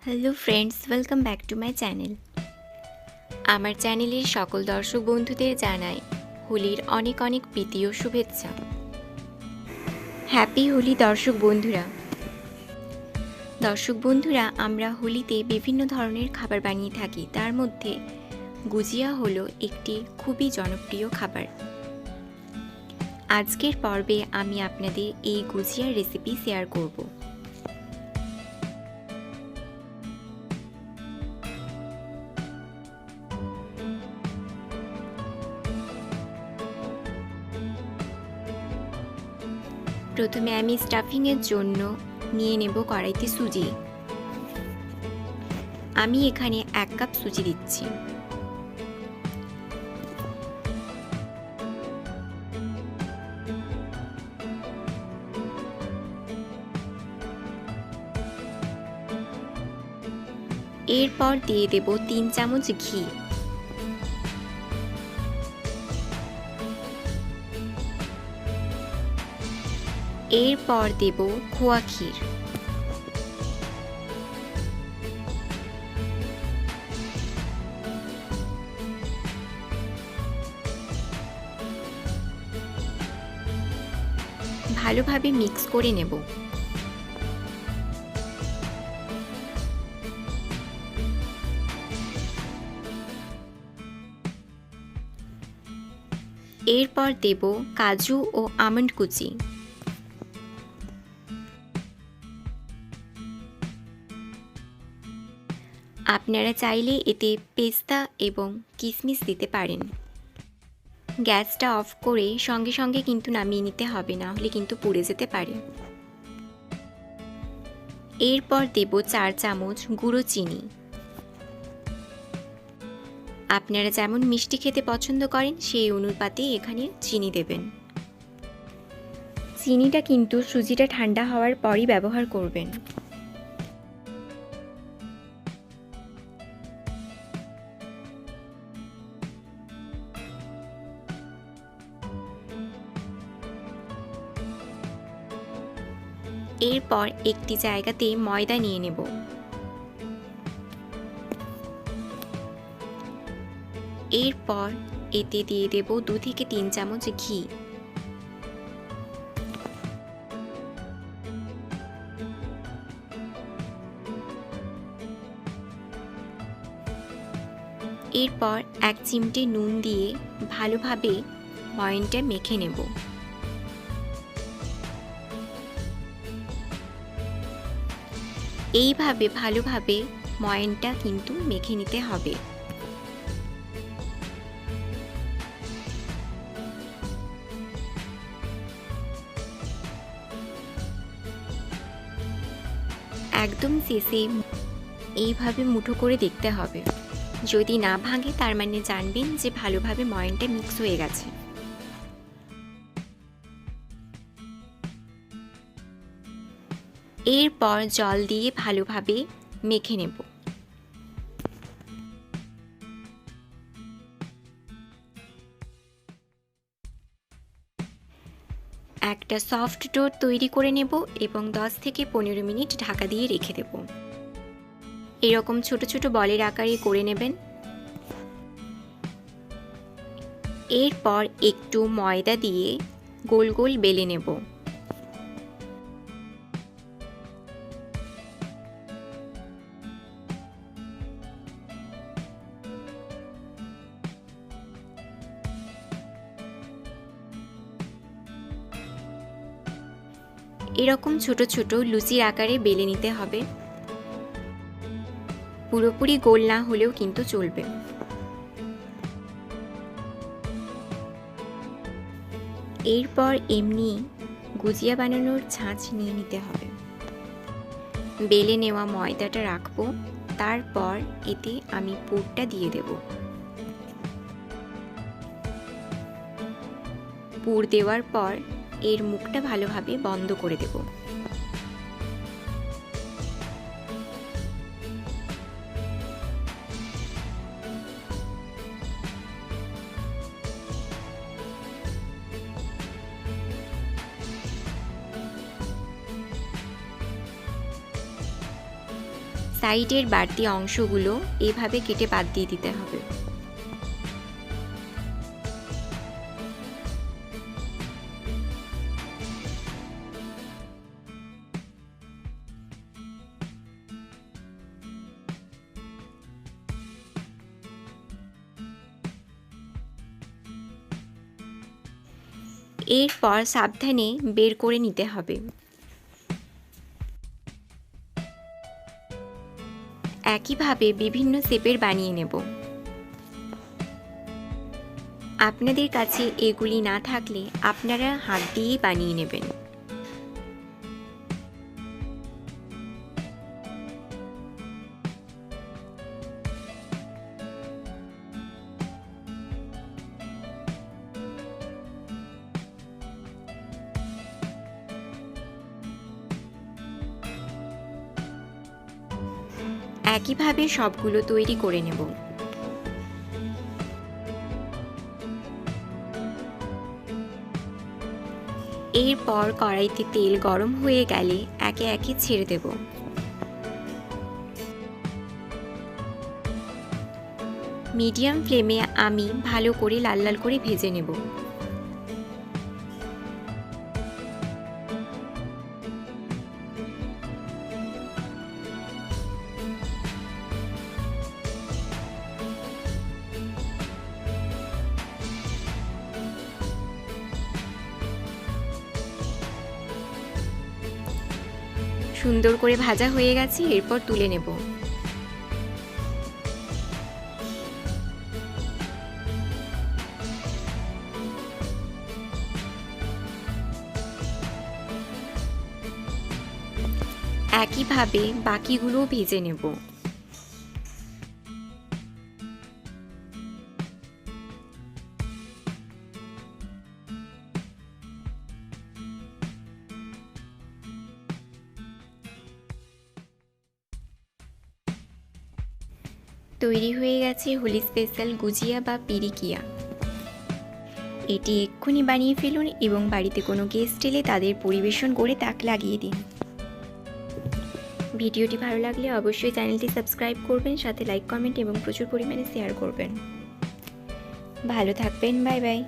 Hello friends, welcome back to my channel. আমার চ্যানেলের সকল দর্শক বন্ধুদের জানাই হোলির অনেক অনেক প্রীতি ও শুভেচ্ছা। হ্যাপি হোলি দর্শক বন্ধুরা, আমরা হোলিতে বিভিন্ন ধরনের খাবার বানিয়ে থাকি। তার মধ্যে গুজিয়া হলো একটি খুবই জনপ্রিয় খাবার। আজকের পর্বে আমি আপনাদের এই গুজিয়ার রেসিপি শেয়ার করব। প্রথমে আমি স্টাফিংয়ের জন্য নিয়ে নেব কড়াইতে সুজি। আমি এখানে 1 কাপ সুজি দিচ্ছি। এরপর দিয়ে দেব 3 চামচ ঘি। এরপর দেব খোয়া ক্ষীর। ভালোভাবে মিক্স করে নেব। এরপর দেব কাজু ও আমন্ড কুচি। আপনারা চাইলে এতে পেস্তা এবং কিশমিশ দিতে পারেন। গ্যাসটা অফ করে সঙ্গে সঙ্গে কিন্তু নামিয়ে নিতে হবে, না হলে কিন্তু পুড়ে যেতে পারে। এরপর দেব 4 চামচ গুঁড়ো চিনি। আপনারা যেমন মিষ্টি খেতে পছন্দ করেন সেই অনুপাতে এখানে চিনি দেবেন। চিনিটা কিন্তু সুজিটা ঠান্ডা হওয়ার পরই ব্যবহার করবেন। এরপর একটি জায়গাতে ময়দা নিয়ে নেব। এরপর এতে দিয়ে দেব 2 থেকে 3 চামচ ঘি। এরপর 1 চিমটে নুন দিয়ে ভালোভাবে ময়ানটা মেখে নেব। এইভাবে ভালোভাবে ময়ানটা কিন্তু মেখে নিতে হবে। একদম শেষে এইভাবে মুঠো করে দেখতে হবে। যদি না ভাঙে তার মানে জানবেন যে ভালোভাবে ময়ানটা মিক্স হয়ে গেছে। এরপর জল দিয়ে ভালোভাবে মেখে নেব। একটা সফট ডো তৈরি করে নেব এবং 10 থেকে 15 মিনিট ঢাকা দিয়ে রেখে দেব। এরকম ছোট ছোট বলের আকারে করে নেবেন। এরপর একটু ময়দা দিয়ে গোল গোল বেলে নেব। এরকম ছোট ছোট লুচির আকারে বেলে নিতে হবে। পুরোপুরি গোল না হলেও কিন্তু চলবে। এরপর এমনি গুজিয়া বানানোর ছাঁচ নিয়ে নিতে হবে। বেলে নেওয়া ময়দাটা রাখবো, তারপর এতে আমি পুরটা দিয়ে দেব। পুর দেওয়ার পর এর মুখটা ভালোভাবে বন্ধ করে দেব। সাইডের বাড়তি অংশগুলো এভাবে কেটে বাদ দিয়ে দিতে হবে। এরপর সাবধানে বের করে নিতে হবে। একইভাবে বিভিন্ন শেপের বানিয়ে নেব। আপনাদের কাছে এগুলি না থাকলে আপনারা হাত দিয়েই বানিয়ে নেবেন। একইভাবে সবগুলো তৈরি করে নেব। এরপর কড়াইতে তেল গরম হয়ে গেলে একে একে ছেড়ে দেব। মিডিয়াম ফ্লেমে আমি ভালো করে লাল লাল করে ভেজে নেব। সুন্দর করে ভাজা হয়ে গেছে, এরপর তুলে নেব। একইভাবে বাকিগুলোও ভেজে নেব। তৈরি হয়ে গেছে হোলি স্পেশাল গুজিয়া বা পিরিকিয়া। এটি এক্ষুনি বানিয়ে ফেলুন এবং বাড়িতে কোনো গেস্ট এলে তাদের পরিবেশন করে তাক লাগিয়ে দিন। ভিডিওটি ভালো লাগলে অবশ্যই চ্যানেলটি সাবস্ক্রাইব করবেন, সাথে লাইক, কমেন্ট এবং প্রচুর পরিমাণে শেয়ার করবেন। ভালো থাকবেন, বাই বাই।